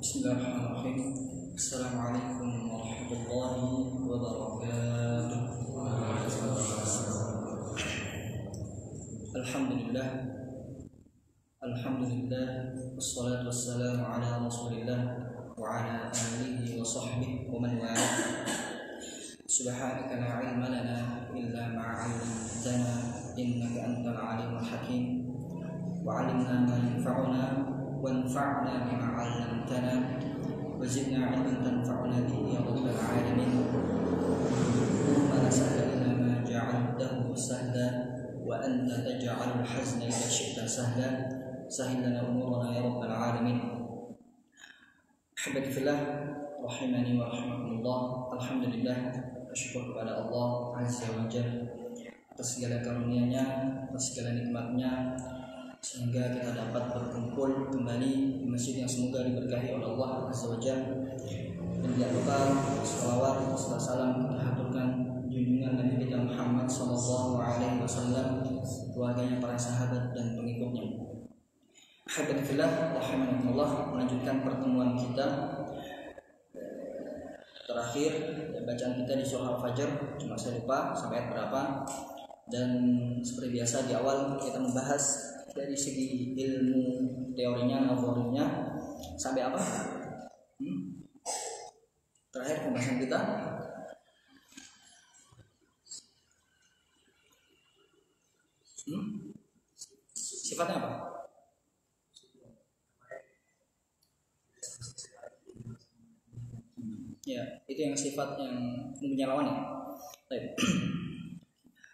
Bismillahirrahmanirrahim. Assalamualaikum warahmatullahi wabarakatuh. Alhamdulillah. Alhamdulillah. Wassalatu wassalamu ala Rasulillah wa ala alihi wa sahbihi wa man wala. Subhanaka la ilma lana illa ma 'allamtana innaka antal alimul hakim. Wa 'allimna ma yanfa'una وانفعنا بما علمتنا وزدنا علما تنفعنا به يا رب العالمين. اللهم لا سهل الا ما جعلته سهلا وانت تجعل الحزن اذا شئت سهلا. سهل لنا امورنا يا رب العالمين. احبتي في الله rahimani wa rahimakumullah. Alhamdulillah, bersyukur kepada Allah Azza wa Jalla atas segala karunia-Nya, atas segala nikmat-Nya, sehingga kita dapat berkumpul kembali di masjid yang semoga diberkahi oleh Allah Azza wa Jalla. Dan jangan lupa salawat serta salam kita haturkan junjungan Nabi kita Muhammad sallallahu alaihi wasallam, keluarganya, para sahabat dan pengikutnya. Alhamdulillah, rahimakumullah, melanjutkan pertemuan kita terakhir, bacaan kita di surah Al-Fajr, cuma saya lupa sampai ayat berapa. Dan seperti biasa di awal kita membahas dari segi ilmu teorinya, nazarinya sampai apa? Terakhir pembahasan kita sifatnya apa? Ya, itu yang sifat yang mempunyai lawan ya. Baik.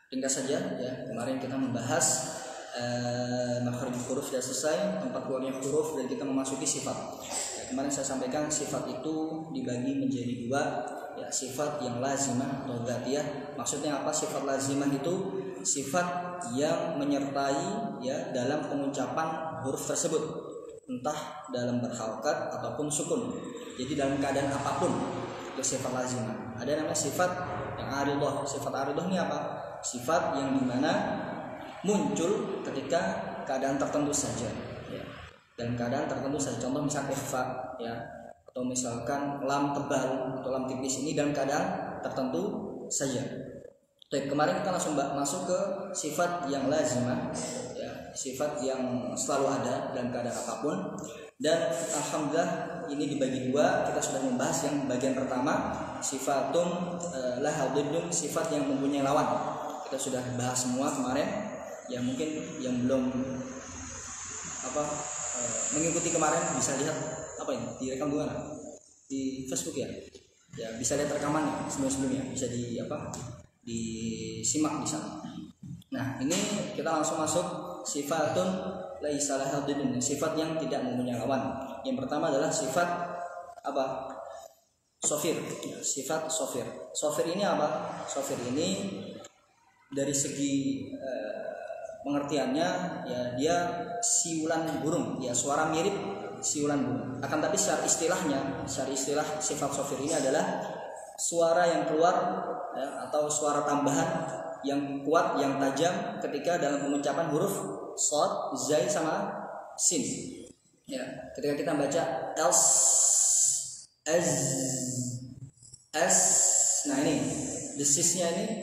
Ringkas saja ya, kemarin kita membahas makhraj huruf sudah selesai, tempat keluarnya huruf, dan kita memasuki sifat. Ya, kemarin saya sampaikan sifat itu dibagi menjadi dua, ya, sifat yang lazimah atau dzatiyah. Maksudnya apa? Sifat lazimah itu sifat yang menyertai ya dalam pengucapan huruf tersebut, entah dalam berharokat ataupun sukun. Jadi dalam keadaan apapun itu sifat lazimah. Ada namanya sifat yang aridah. Sifat aridah ini apa? Sifat yang dimana muncul ketika keadaan tertentu saja ya. Dalam keadaan tertentu saja, contoh misalnya ikhfa ya, atau misalkan lam tebal atau lam tipis, ini dalam keadaan tertentu saja. Baik, kemarin kita langsung masuk ke sifat yang lazimah ya, sifat yang selalu ada dalam keadaan apapun. Dan alhamdulillah ini dibagi dua. Kita sudah membahas yang bagian pertama, sifatun laha diddun, sifat yang mempunyai lawan. Kita sudah bahas semua kemarin. Ya mungkin yang belum mengikuti kemarin bisa lihat ini direkam di mana? Di Facebook ya. Ya bisa lihat rekamannya sebelumnya, bisa disimak di sana. Nah, ini kita langsung masuk sifatun laisa laha diddun, sifat yang tidak mempunyai lawan. Yang pertama adalah sifat apa? Sofir. Sifat sofir. Sofir ini apa? Sofir ini dari segi pengertiannya ya, dia siulan burung ya, suara mirip siulan burung. Akan tapi secara istilah sifat sofir ini adalah suara yang keluar ya, atau suara tambahan yang kuat, yang tajam ketika dalam pengucapan huruf shad, zai sama sin. Ya, ketika kita baca els, az, s, nah ini desisnya ini,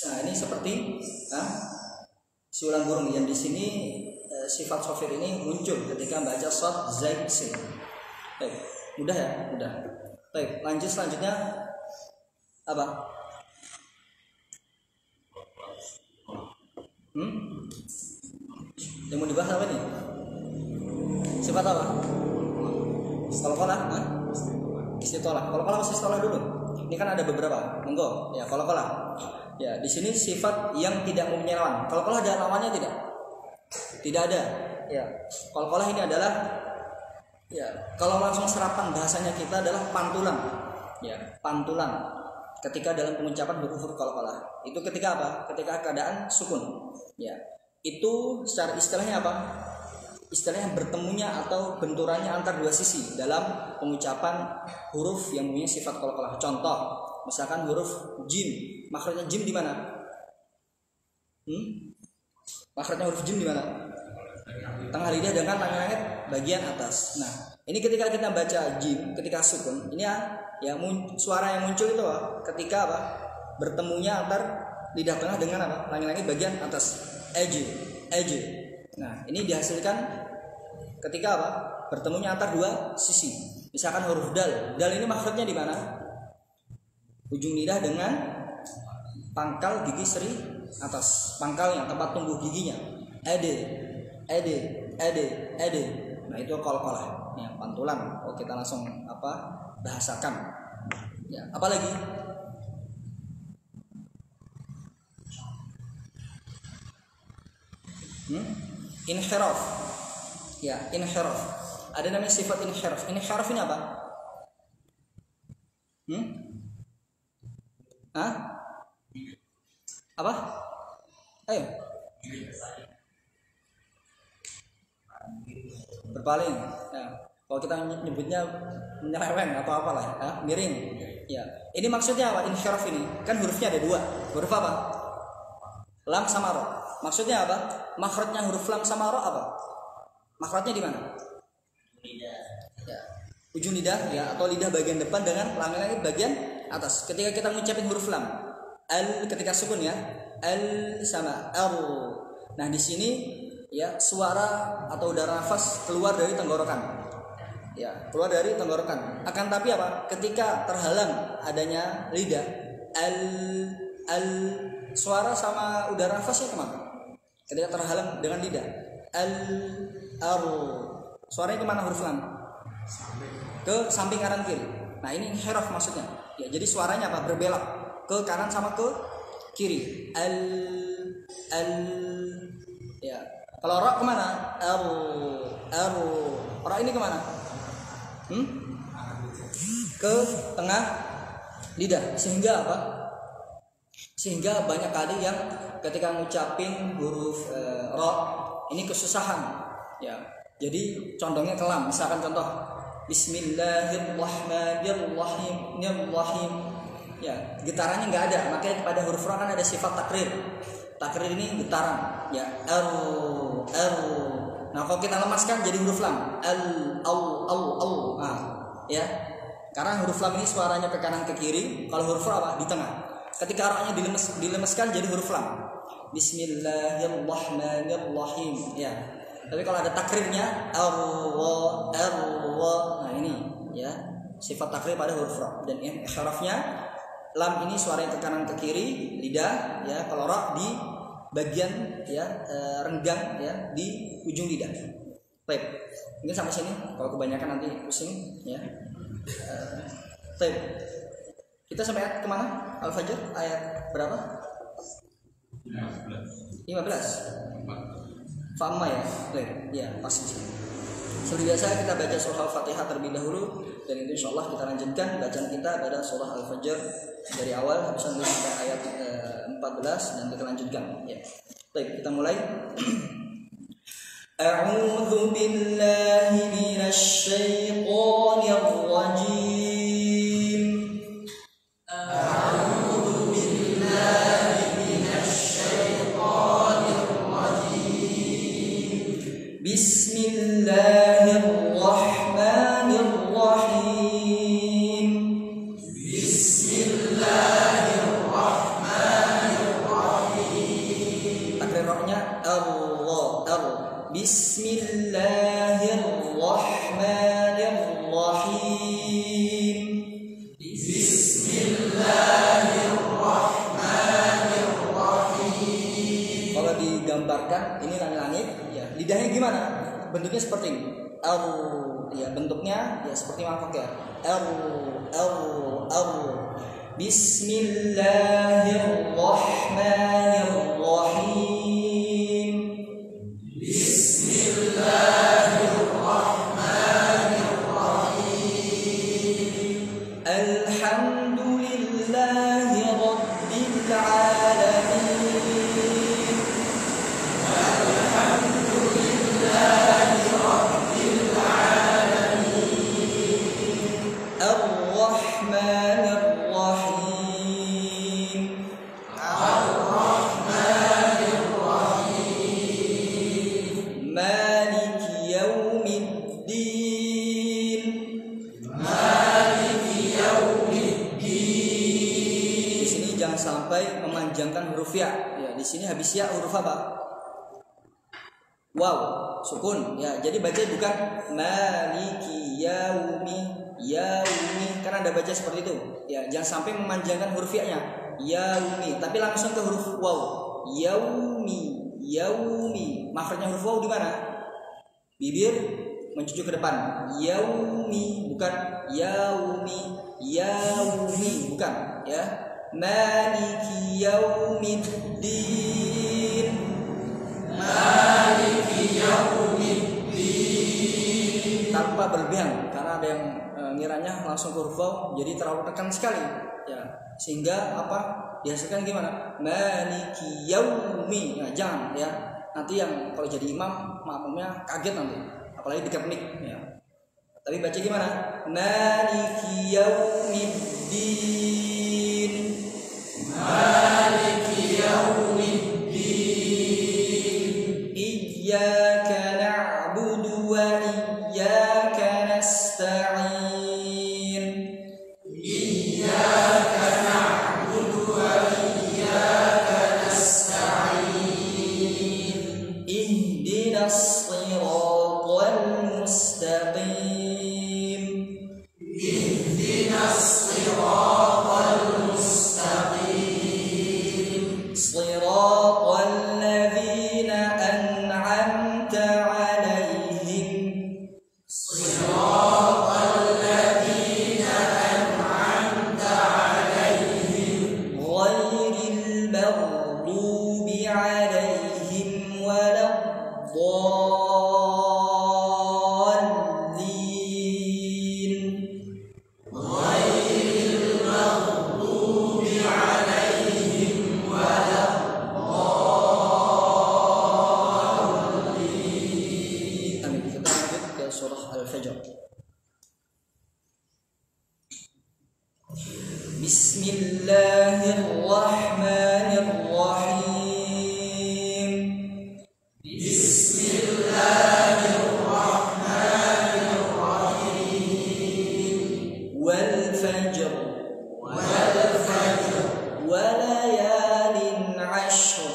nah ini seperti siulan burung yang di sini. Sifat sofir ini muncul ketika baca shad, zai, sin. Baik, mudah ya, mudah. Baik, lanjut selanjutnya apa? Yang mau dibahas apa nih? Sifat apa? Qala-qala, istitolah. Qala-qala masih istitolah dulu. Ini kan ada beberapa. Monggo, ya qala-qala. Ya, di sini sifat yang tidak mempunyai lawan. Qala-qala ada lawannya tidak? Tidak ada. Ya, qalqalah ini adalah ya kalau langsung serapan bahasanya kita adalah pantulan. Ya, pantulan. Ketika dalam pengucapan huruf qalqalah. Itu ketika apa? Ketika keadaan sukun. Ya. Itu secara istilahnya apa? Istilahnya bertemunya atau benturannya antar dua sisi dalam pengucapan huruf yang punya sifat qalqalah. Contoh, misalkan huruf jim. Makhrajnya jim di mana? Makhrajnya huruf jim di mana? Tengah lidah dengan langit bagian atas. Nah, ini ketika kita baca jim, ketika sukun, ini ya suara yang muncul itu ketika apa? Bertemunya antar lidah tengah dengan apa? Langit-langit bagian atas. Eje. Nah, ini dihasilkan ketika apa? Bertemunya antar dua sisi. Misalkan huruf dal. Dal ini makhrajnya di mana? Ujung lidah dengan pangkal gigi seri atas. Pangkalnya tempat tumbuh giginya. Ede. Nah, itu qalqalah. Ya, pantulan. Oh, kita langsung bahasakan. Ya, apa lagi? Inhiraf. Ya, inhiraf. Ada namanya sifat inhiraf. Inhiraf ini apa? Apa? Ayo. Berpaling. Ya. Kalau kita nyebutnya menyeleweng atau apalah, ya, miring. Ya. Ini maksudnya apa? Inhiraf ini. Kan hurufnya ada dua. Huruf apa? Lam sama ro. Maksudnya apa? Makhrajnya huruf lam sama ro apa? Makhrajnya di mana? Lidah. Ya. Ujung lidah ya, atau lidah bagian depan dengan langit-langit bagian atas. Ketika kita mengucapkan huruf lam, al ketika sukun ya, al sama al. Nah, di sini ya suara atau udara nafas keluar dari tenggorokan. Ya, keluar dari tenggorokan. Akan tapi apa? Ketika terhalang adanya lidah, al suara sama udara nafasnya kemana? Ketika terhalang dengan lidah, suaranya kemana huruf lam? Ke samping kanan kiri. Nah, ini inhiraf maksudnya. Ya, jadi suaranya apa? Berbelok ke kanan sama ke kiri. Ya. Kalau ra kemana? Ra ini kemana? Ke tengah lidah. Sehingga apa? Sehingga banyak kali yang ketika ngucapin huruf ra ini kesusahan. Ya. Jadi condongnya kelam. Misalkan contoh Bismillahirrahmanirrahim. Ya, getarannya nggak ada. Makanya pada huruf ra kan ada sifat takrir. Takrir ini getaran. Ya, Nah, kalau kita lemaskan jadi huruf lam. Nah, ya. Karena huruf lam ini suaranya ke kanan ke kiri. Kalau huruf ra apa? Di tengah. Ketika ra-nya dilemeskan jadi huruf lam. Bismillahirrahmanirrahim. Ya. Tapi kalau ada takrirnya Allah. Nah, ini ya sifat takrir pada huruf ra. Dan ihrafnya lam ini suaranya ke kanan ke kiri lidah ya. Kalau ra di bagian ya renggang ya di ujung lidah. Baik. Mungkin sampai sini. Kalau kebanyakan nanti pusing ya. Baik. Kita sampai ayat kemana? Al-Fajr ayat berapa? 15. Fa'amma ya? Baik. Ya, pasti. Seperti biasa kita baca surah Al-Fatihah terlebih dahulu. Dan itu insyaAllah kita lanjutkan bacaan kita pada surah Al-Fajr dari awal sampai ayat 14 dan kita lanjutkan ya. Baik, kita mulai. A'udzu billahi minasy syaithanir rajim. Bismillahirrahmanirrahim. Bismillahirrahmanirrahim. Takrir ra-nya Bismillahirrahmanirrahim. Bismillahirrahmanirrahim. Kalau digambarkan ini langit-langit ya, lidahnya gimana? Bentuknya seperti ini. Ya, bentuknya ya seperti mangkok ya. Bismillahirrahmanirrahim. Bismillahirrahmanirrahim. ya. Ya, di sini habis ya huruf apa? Waw, sukun. Ya, jadi baca bukan maliki yaumi, karena ada baca seperti itu. Ya, jangan sampai memanjangkan huruf ya-nya. Yaumi, tapi langsung ke huruf waw. Yaumi. Makhrajnya huruf waw di mana? Bibir mencucuk ke depan. Yaumi, bukan yaumi, bukan, ya. Maliki yaumiddin. Maliki yaumiddin. Tanpa berlebihan, karena ada yang ngiranya langsung ke huruf waw, jadi terlalu tekan sekali, ya. Sehingga apa? Dihasilkan gimana? Maliki yaumi. Nah, jangan, ya. Nanti yang kalau jadi imam, makmumnya kaget nanti, apalagi dikepnik, ya. Tapi baca gimana? Maliki yaumiddin. Maliki yaumiddin. Iyyaka na'budu wa iyyaka nasta'in. Iyyaka na'budu wa iyyaka nasta'in. Ihdinas siratal mustaqim. Ihdinas siratal mustaqim. Siratal ladzina an'amta 'alaihim. Siratal ladzina an'amta 'alaihim. Ghairil maghdubi 'alaihim waladdallin. Ghairil maghdubi 'alaihim waladdallin. Amin. Kita lanjut ke surah Al-Fajr. Bismillahirrahmanirrahim. Bismillahirrahmanirrahim. Wal fajr. Wal fajr. Walayalin 'ashr.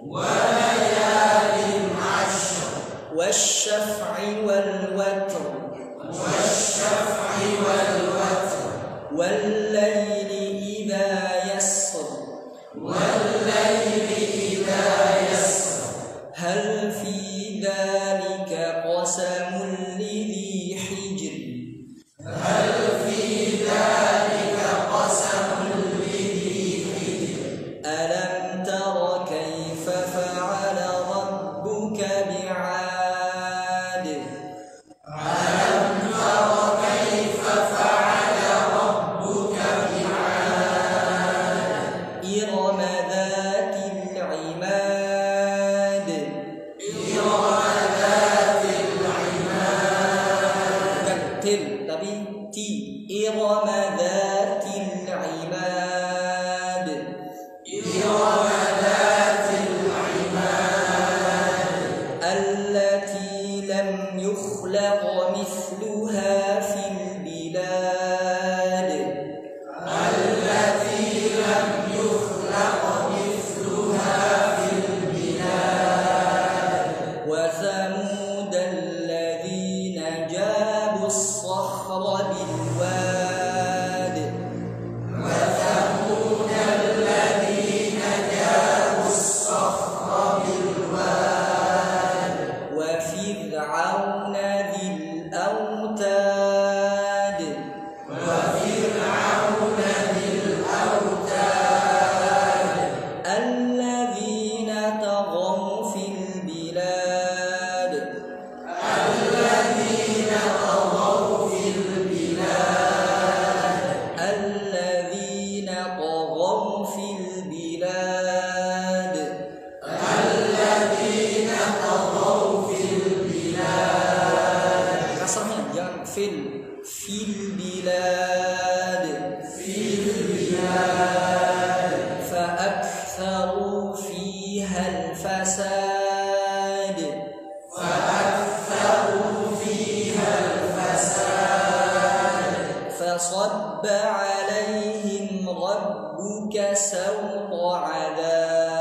Walayalin 'ashr. Wasyaf'i wal watr. Wasyaf'i wal watr. Wallayli idza yasr. Wallayli idza yasr. Hal fi dzalika qasamul lidhi hijr. Hal fi dzalika qasamul lidhi hijr. Alam tara kayfa fa'ala rabbuka bi'ad. Alam tara kayfa fa'ala rabbuka bi'ad. Irama dhatil 'imad. Irama dhatil 'imad. Bukan til, tapi ti. Irama dhatil 'imad. Irama dhatil 'imad. Allati lam yukhlaq mithluha fil bilad. Allati lam yukhlaq mithluha fil bilad. Wa thamud alladhina jabu as-sakhra bil wad. Wa thamud alladhina jabu as-sakhra bil wad. Wa fir'auna dhil awtad. Wa fir'auna dhil awtad. Alladhina taghaw fil bilad. Alladhina taghaw fil bilad. Alladhina taghaw fil bilad. Alladhina taghaw fil bilad. Kasrahnya jangan fil. Fil bilad. Fil bilad. Fa'aktharu fiha al-fasad. Fa'aktharu fiha al-fasad. Fasabba 'alayhim rabbuka sawta 'adab.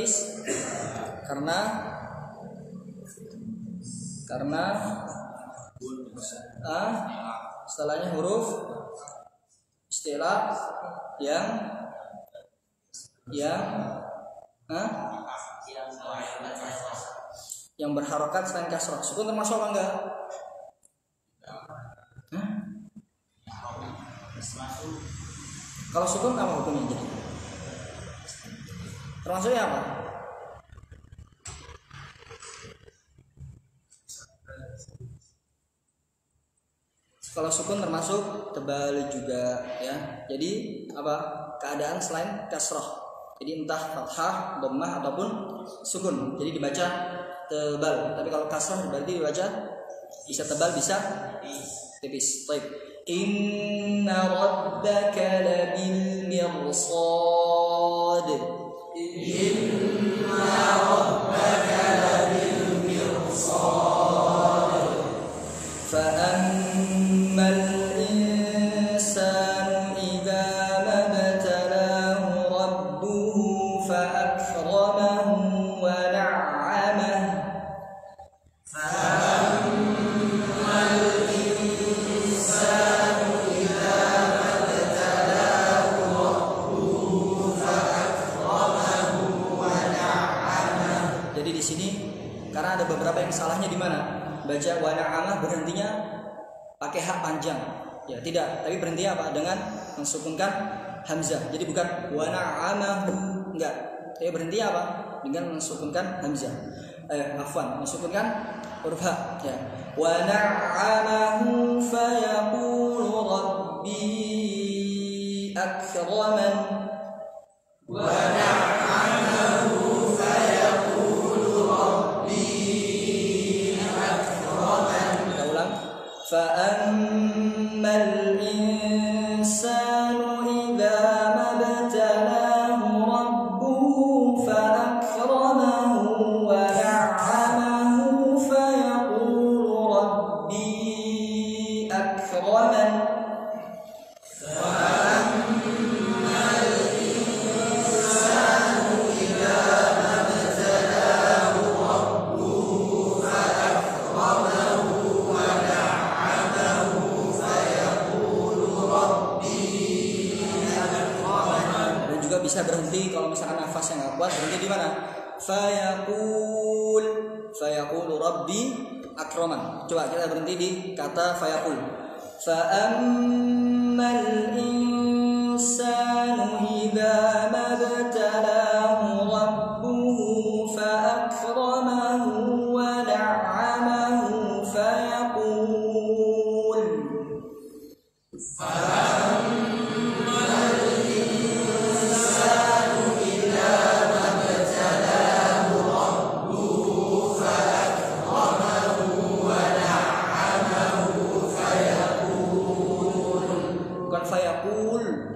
tipis? Karena setelahnya huruf istilah yang berharokat selain kasrah. Sukun termasuk apa enggak? Kalau sukun apa hukumnya jadi? Termasuknya apa? Kalau sukun termasuk tebal juga ya. Jadi apa? Keadaan selain kasrah. Jadi entah fathah, dhammah ataupun sukun. Jadi dibaca tebal. Tapi kalau kasrah berarti dibaca bisa tebal bisa tipis. Baik. Inna rabbaka labil mirsad. Inna rabbaka labil mirsad. فأما الإنسان إذا ما ابتلاه ربه فأكرمه ونعمه فأما الإنسان إذا ما ابتلاه ربه فأكرمه ونعمه. Jadi di sini karena ada beberapa yang salahnya di mana? Baca wa na'amah berhentinya pakai hak panjang. Ya, tidak, tapi berhenti apa? Dengan mensukunkan hamzah. Jadi bukan wa na'amahu, enggak. Tapi berhenti apa? Dengan mensukunkan hamzah. Mensukunkan huruf ha, ya. Wa na'amahu fa yaqulu rabbi akraman. Wa na'amahu fa yaqulu rabbi فأما الإنسان إذا ما ابتلاه ربه فأكرمه ونعمه فيقول ربي أكرمن. فأما الإنسان إذا ما ابتلاه ربه فأكرمه bisa berhenti kalau misalkan nafasnya nggak kuat, berhenti di mana? Fayaqul rabbi akraman. Coba kita berhenti di kata fayaqul. Fa'ammal insanu idza mabtalahu rabbuhu fa'akramahu wa na'amahu fayaqul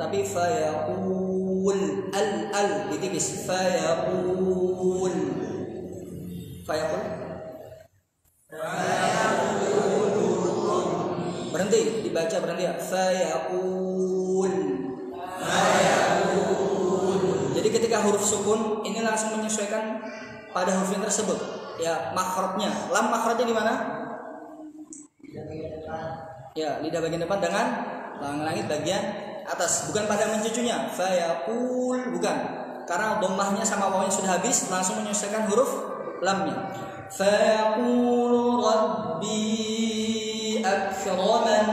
tapi fayaqul al ditipis fayaqul berhenti dibaca berhenti ya fayaqul. Jadi ketika huruf sukun ini langsung menyesuaikan pada huruf yang tersebut ya, makhrajnya. Lam makhrajnya di mana? Ya, lidah bagian depan dengan langit bagian atas, bukan pada mencucunya. Fayaqul bukan, karena dhammahnya sama wawnya sudah habis, langsung menyesuaikan huruf lamnya. Fayaqulu rabbi akraman.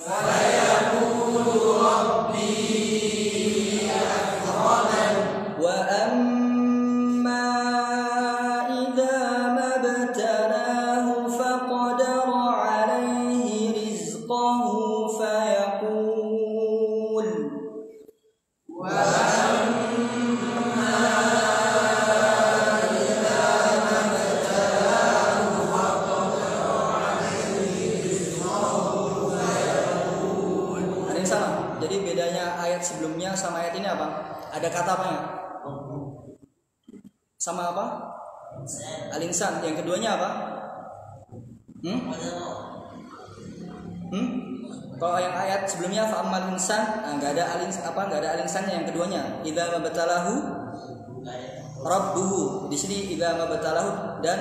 Fayaqulu rabbi akraman. Wa amma idza mabtalahu faqadara alayhi rizqahu fayaqul sebelumnya sama ayat ini apa? Ada kata apa ya? Sama apa? Al-insan. Yang keduanya apa? Kalau yang ayat sebelumnya fa'amal insan, enggak ada al-insan apa? Enggak ada al-insannya yang keduanya. Idza mabtalahu rabbuhu. Di sini idza mabtalahu, dan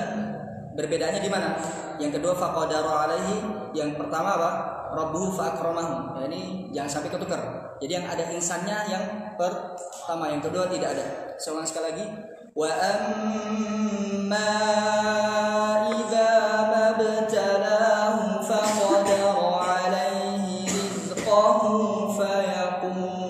berbedanya di mana? Yang kedua faqadara alaihi, yang pertama apa? Rabbuhu fa akramahu. Ya, ini jangan sampai ketukar. Jadi yang ada insannya yang pertama, yang kedua tidak ada. Saya ulang sekali lagi. Wa amma idza mabtalahu faqadara alaihi rizqahu fayaqul.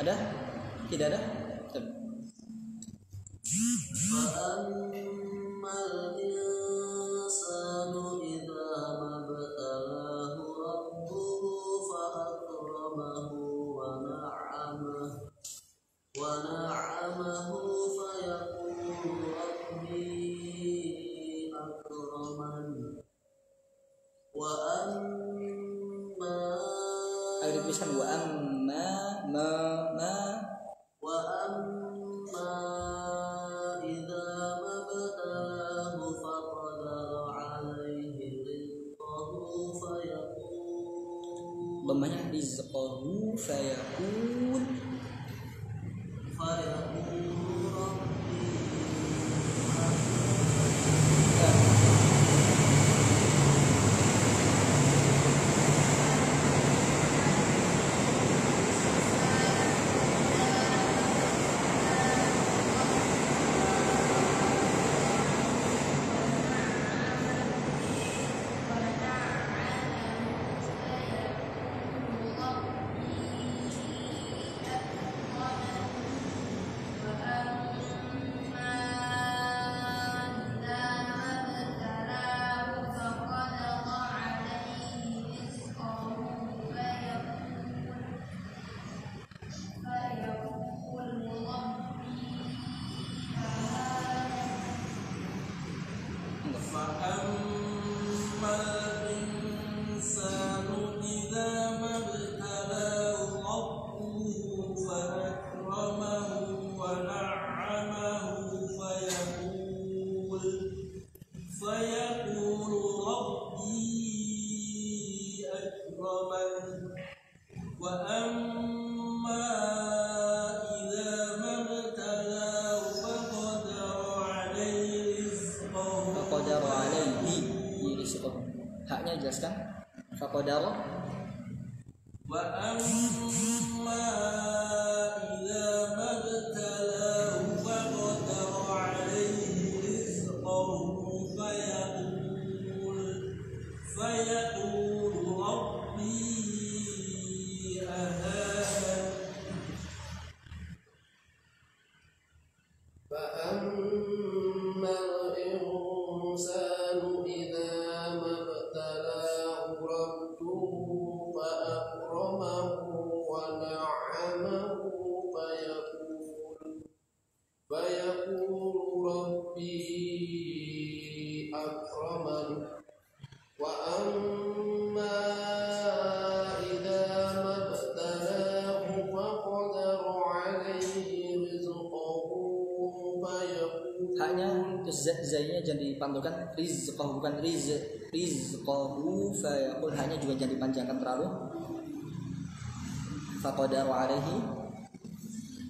Ada? Tidak ada? وأما tuliskan wa amma ma wa amma idza mabtalahu faqadara alaihi rizqahu fayaqul dhammanya rizqahu fayaqul haknya jelaskan faqadara wa amma idza mabtalahu faqadara alaihi rizqahu fayaqul rabbi ahanan fa amma al-insanu idza فيقول ربي أكرمن وأما إذا ما ابتلاه فقدر عليه رزقه فيقول haknya zainya jangan dipantulkan rizqahu bukan rizqahu fayaqul haknya juga jangan dipanjangkan terlalu faqadara alaihi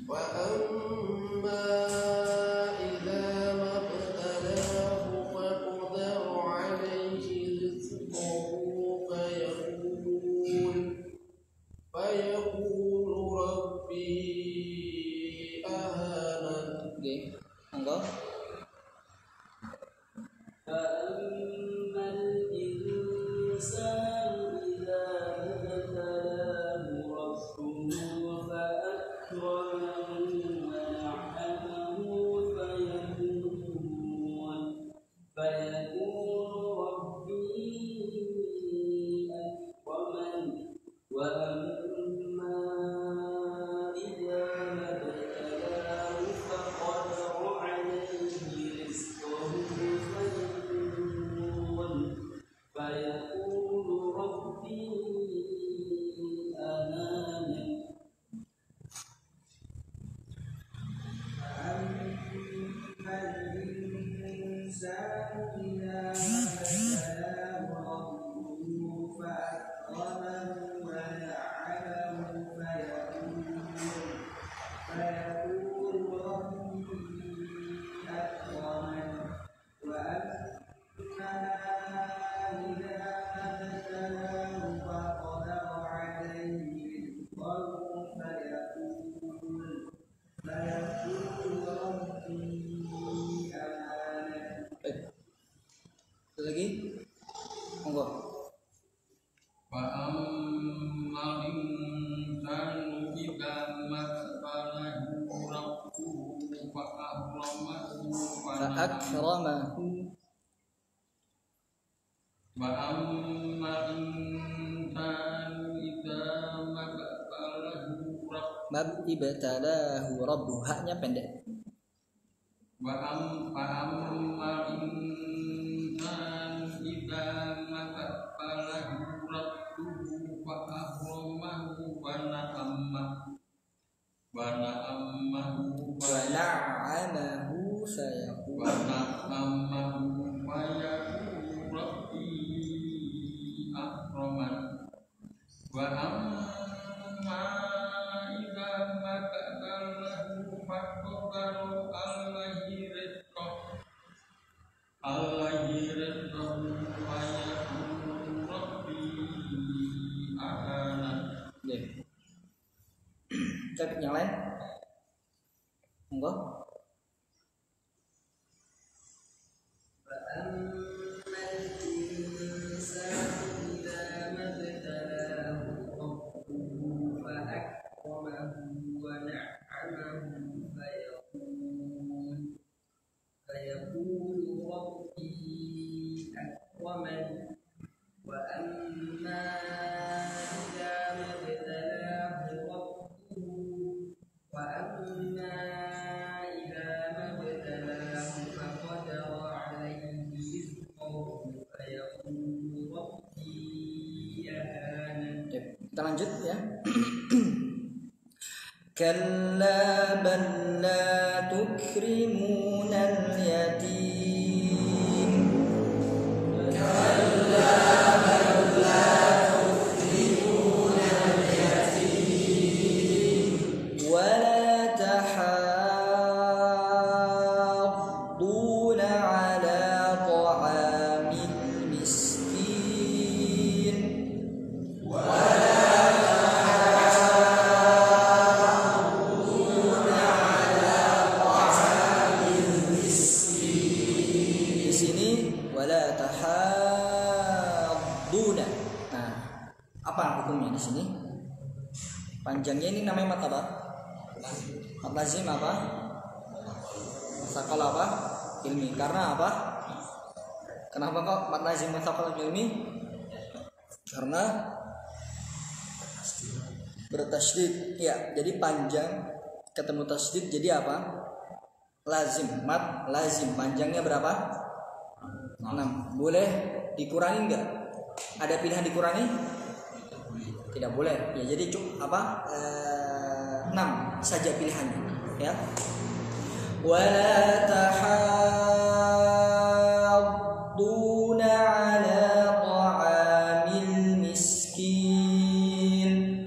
wa amma idza mabtalahu faqadara alaihi rizqahu fayaqul rabbi ahanan. Oke, monggo. فأما الإنسان إذا مبتلاه ربه فأكرمه ونعمه فيقول ربي أكرمن وأما إذا مبتلاه فقدر عليه رزقه فيقول ربي أهانن فأما الإنسان إذا مبتلاه ربه فأكرمه ونعمه فيقول ربي أكرمن وأما إذا مبتلاه فقدر عليه رزقه فيقول ربي أهانن. Lagi, monggo. فأما الإنسان إذا ما ابتلاه ربه فأكرمه وأما الإنسان إذا ما ibtalahu rabbuh haknya pendek. فأما الإنسان إذا ما ابتلاه ربه فأكرمه alaihi rizqan wa yaqulu rabbi ahana. Oke, yang lain? Enggak? Kita lanjut ya. Kalla bal la tukrimunal yatim. Kalla bal la tukrimunal yatim wa la tahadduna ala ta'amil miskin. Apa hukumnya di sini? Panjangnya ini namanya mat apa? Mat lazim apa? Masakal apa? Ilmi. Karena apa? Kenapa kok mat lazim masakal ilmi? Karena bertasydid. Ya, jadi panjang ketemu tasydid jadi apa? Lazim. Mat lazim. Panjangnya berapa? 6. Boleh dikurangi enggak? Ada pilihan dikurangi? Tidak boleh. Ya jadi 6 saja pilihannya, ya. Wala tahadduna ala ta'amil miskin.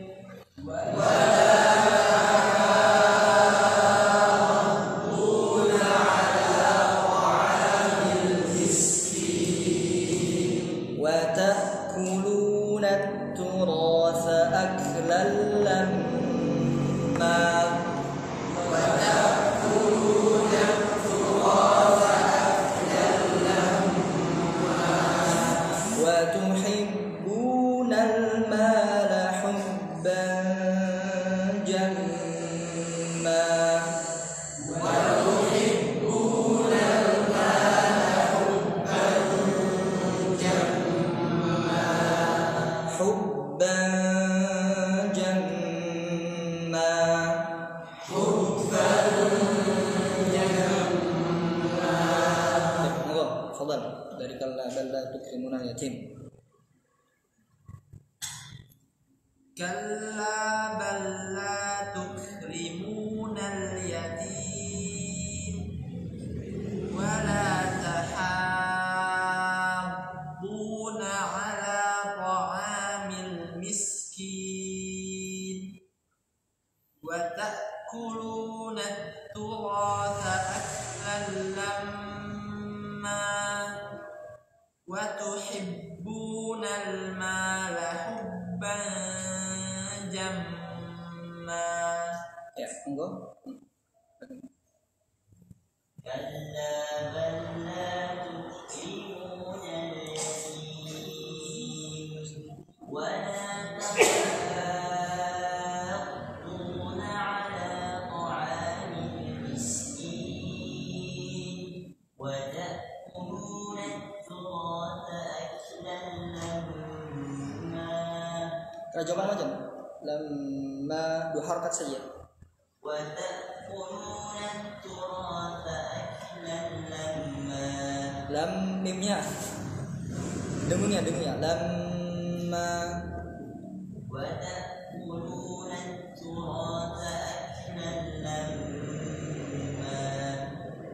Dari kalla bal la tukrimunal yatim. Kalla bal la tukrimunal yatim wa la tahadduna ala ta'amil miskin wa ta'kuluna at-turatha aklan lamma wa tuhibbunal mala hubban jamma. Ya, monggo. Kalla bal la tukrimunal yatim wa la tahadduna ala ta'amil miskin wa ta'kuluna jawaban macam lamma 2 harakat saja. Wa ta'kuluna turatha aklan lamma. Lam mimnya. Dengunya lamma. Wa ta'kuluna turatha aklan lamma.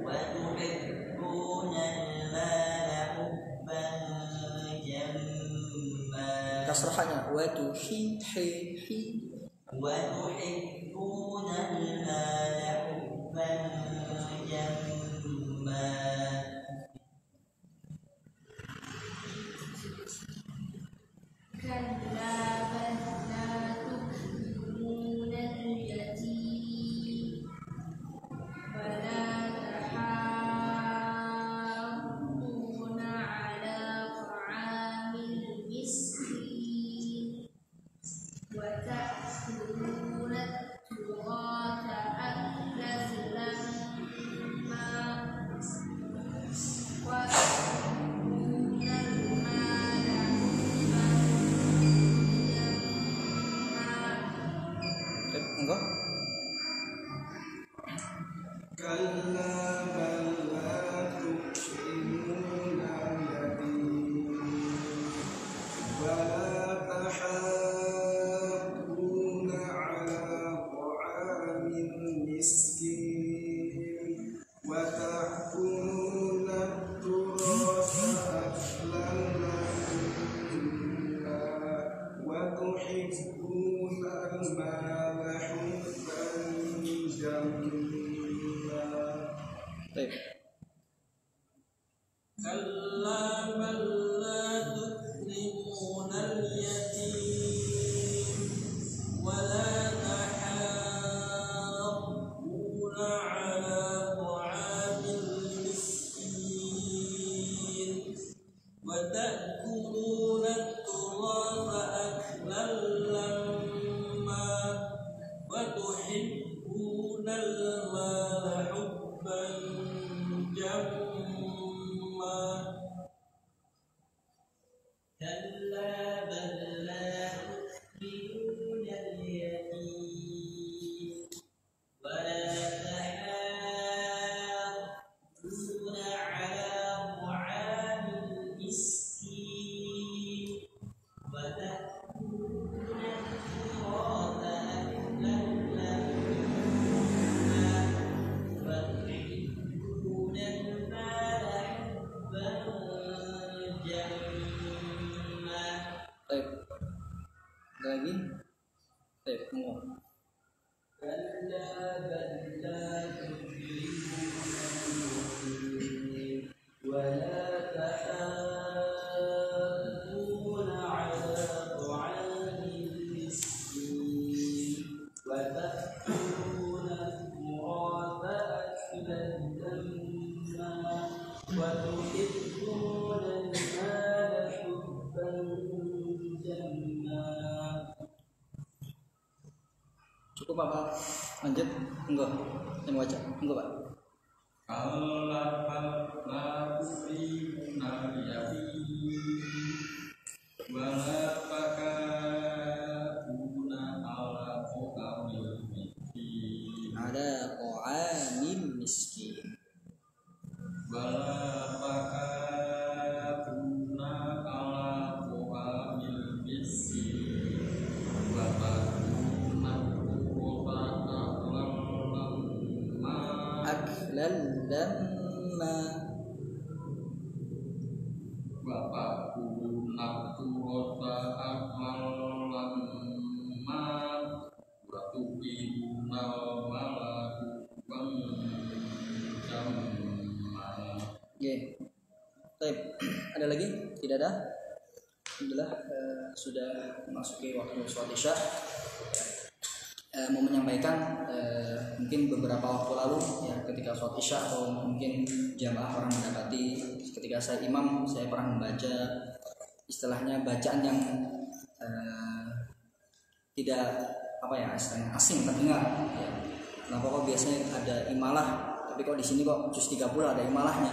Wa tuhibbuna al-mala hubban jamma. Kasrahnya wa tuhihi wa tuhibbuna al-mala hubban jamma. كلا بل لا تكرمون اليتيم ولا تحاضون على طعام المسكين وتأكلون التراث أكلا لما وتحبون المال حبا جما كلا بل لا تكرمون اليتيم ولا تحاضون على طعام المسكين وتأكلون التراث أكلا لما وتحبون المال حبا جما. Baik. Ada lagi? Baik, tunggu. كلا بل لا تكرمون ولا تحاضون على طعام المسكين وتأكلون التراث أكلا لما وتحبون المال حبا جما. Cukup Pak? Lanjut? Enggak. Saya mau baca. Enggak Pak? Kalla bal la tukribuna al-yatim wa la takabuna ala qawmil miskin Ada qa'amil miskin. wa la takabuna ala qawmil miskin wa takuna qurrata lamma Aklan lamma. Bapak guru nakurota akmal lamma Batu ibu nawalaku jamma. Oke. Baik. Ada lagi? Tidak ada? Alhamdulillah sudah memasuki waktu sholat Isya. Mau menyampaikan mungkin beberapa waktu lalu ya, ketika sholat Isya atau mungkin jamaah pernah mendapati ketika saya imam, saya pernah membaca istilahnya bacaan yang tidak apa ya, istilahnya asing terdengar ya. Kenapa kok biasanya ada imalah, tapi kok di sini kok juz 30 ada imalahnya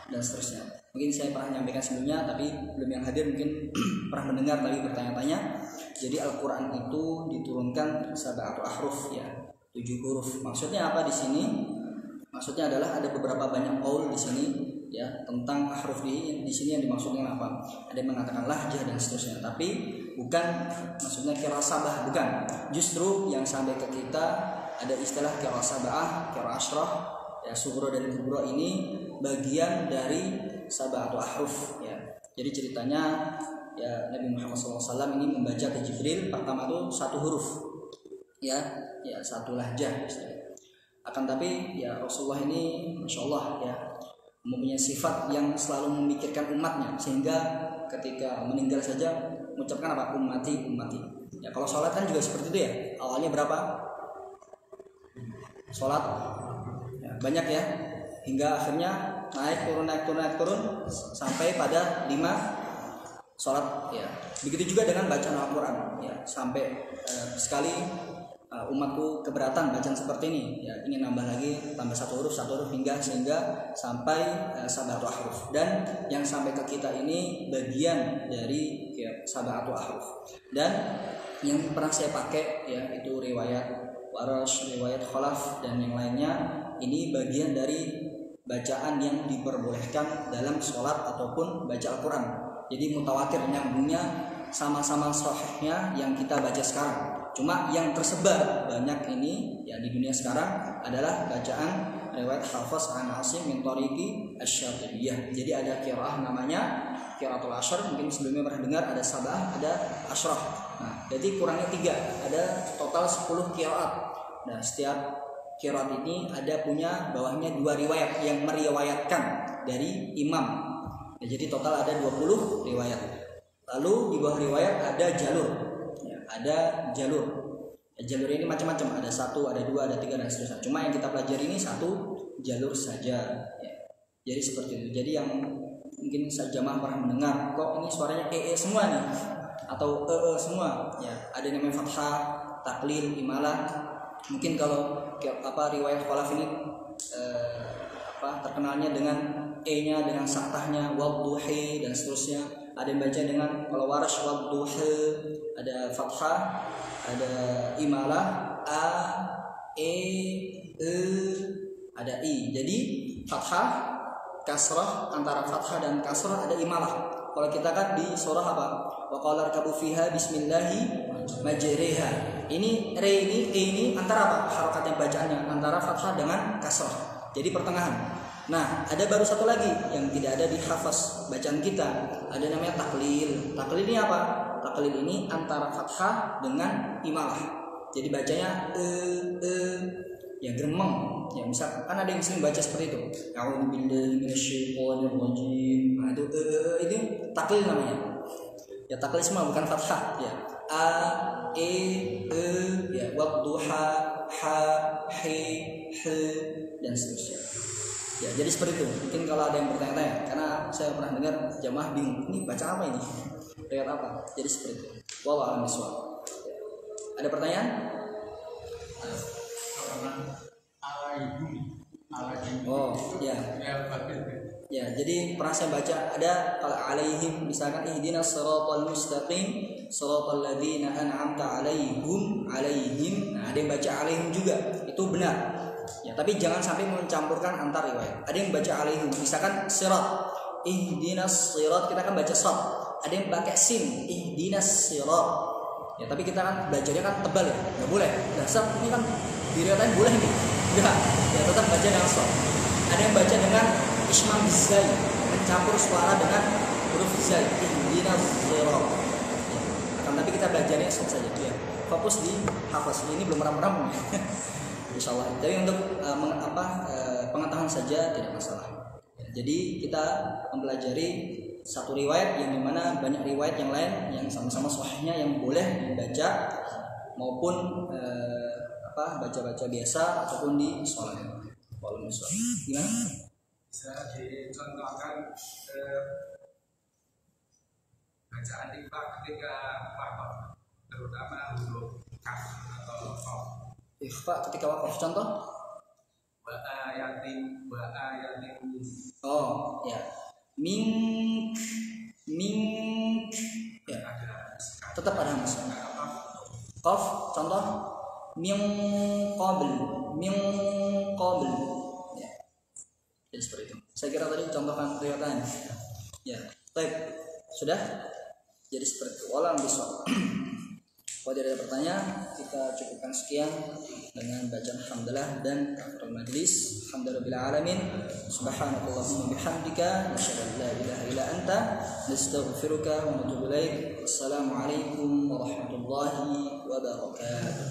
dan seterusnya. Mungkin saya pernah menyampaikan sebelumnya, tapi belum yang hadir mungkin pernah mendengar tapi bertanya-tanya. Jadi Al-Quran itu diturunkan sab'atu ahruf ya, 7 huruf. Maksudnya apa di sini? Maksudnya adalah ada beberapa banyak qaul di sini ya tentang ahruf di sini yang dimaksudkan apa? Ada yang mengatakan lahjah dan seterusnya. Tapi bukan maksudnya qiraah sabah, bukan. Justru yang sampai ke kita ada istilah qiraah sab'ah, qiraah asyrah, ya sughra dan kubra ini bagian dari sab'atu ahruf ya. Jadi ceritanya ya Nabi Muhammad SAW ini membaca ke Jibril pertama itu 1 huruf ya 1 lahjah misalnya. Akan tapi ya Rasulullah ini Masya Allah ya mempunyai sifat yang selalu memikirkan umatnya, sehingga ketika meninggal saja mengucapkan apa? Ummati, ummati ya. Kalau sholat kan juga seperti itu ya, awalnya berapa? Sholat ya, banyak ya, hingga akhirnya naik turun sampai pada 5 sholat ya. Begitu juga dengan bacaan Al-Quran ya, sampai sekali umatku keberatan bacaan seperti ini ya, ingin nambah lagi, tambah 1 huruf hingga sehingga sampai sab'atu ahruf. Dan yang sampai ke kita ini bagian dari ya, sab'atu ahruf. Dan yang pernah saya pakai ya itu riwayat Warash, riwayat Khalaf dan yang lainnya, ini bagian dari bacaan yang diperbolehkan dalam sholat ataupun baca Al-Quran. Jadi mutawatir, nyambungnya sama-sama sahihnya yang kita baca sekarang. Cuma yang tersebar banyak ini ya di dunia sekarang adalah bacaan riwayat Hafs an Asim min tariqi asy-Syatibiyah. Jadi ada qiraah namanya qiraatul ashr, mungkin sebelumnya pernah dengar, ada sabah, ada asyrah. Nah, jadi kurangnya 3, ada total 10 qiraat. Nah, setiap qiraat ini ada punya bawahnya 2 riwayat yang meriwayatkan dari imam. Ya, jadi total ada 20 riwayat. Lalu di bawah riwayat ada jalur. Ya, ada jalur. Ya, jalur ini macam-macam, ada 1, ada 2, ada 3 dan seterusnya. Cuma yang kita pelajari ini 1 jalur saja. Ya. Jadi seperti itu. Jadi yang mungkin jamaah pernah mendengar, kok ini suaranya semua nih atau semua. Ya, ada yang namanya fathah, taklil, imalah. Mungkin kalau riwayat khalaf ini terkenalnya dengan nya dengan saktahnya wadduhi dan seterusnya. Ada yang baca dengan kalau Warash wadduhi, ada fathah, ada imalah ada i. Jadi fathah, kasrah, antara fathah dan kasrah ada imalah. Kalau kita kan di surah apa? Wa qala rkabu fiha bismillahi majriha. Ini re ini antara apa? Harokatnya bacaannya antara fathah dengan kasrah. Jadi pertengahan. Nah, ada baru satu lagi yang tidak ada di hafaz bacaan kita. Ada namanya taklil. Taklil ini apa? Taklil ini antara fathah dengan imalah. Jadi bacanya yang gremeng. Ya, misal kan ada yang sering baca seperti itu. A'udzu billahi minasyaitonir rajim. Nah, itu taklil namanya. Ya, taklil semua bukan fathah ya. Ya, wadduha, dan seterusnya. Ya, jadi seperti itu. Mungkin kalau ada yang bertanya-tanya, karena saya pernah dengar jamaah bingung, ini baca apa ini? Riwayat apa? Jadi seperti itu. Wallahu a'lam bishawab. Ada pertanyaan? Oh, ya. Ya, jadi pernah saya baca ada kalau alaihim misalkan ihdinas shiratal mustaqim shiratal ladzina an'amta alaihim. Nah, ada yang baca alaihim juga. Itu benar. Ya, tapi jangan sampai mencampurkan antar riwayat. Ada yang baca alaihim, misalkan sirat, ihdinas sirat, kita kan baca sad. Ada yang pakai sin, ihdinas sirat. Ya, tapi kita kan belajarnya kan tebal ya, nggak boleh. Dasar ini kan di riwayat lain boleh nih, enggak. Ya, tetap baca dengan sad. Ada yang baca dengan ismam bizai, mencampur suara dengan huruf zai, ihdinas sirat. Ya, akan tapi kita belajarnya sad saja ya. Fokus di hafaz. Ini belum rampung ya. Insyaallah. Tapi untuk pengetahuan saja tidak masalah. Ya, jadi kita mempelajari satu riwayat yang dimana banyak riwayat yang lain yang sama-sama sahihnya yang boleh dibaca maupun baca-baca biasa ataupun di sholat. Walaupun sholat. Gimana? Bisa dicontohkan bacaan ikhfa ketika wakaf, terutama huruf kaf atau qaf. Ikhfa ketika wakaf, contoh? Wa ayatin. Oh, ya. Mink. Ya. Tetap ada hamzah. Qaf, contoh? Min qabl. Ya. Jadi seperti itu. Saya kira tadi contohkan riwayatnya. Ya. Baik. Sudah? Jadi seperti itu. Walam bisawab. Kalau tidak ada pertanyaan, kita cukupkan sekian dengan bacaan alhamdulillah dan kafaratul majlis. Alhamdulillahil alamin. Subhanakallahumma bihamdika nasyhadu an la ilaha illa anta nastaghfiruka wa natubu ilaik. Wassalamualaikum warahmatullahi wabarakatuh.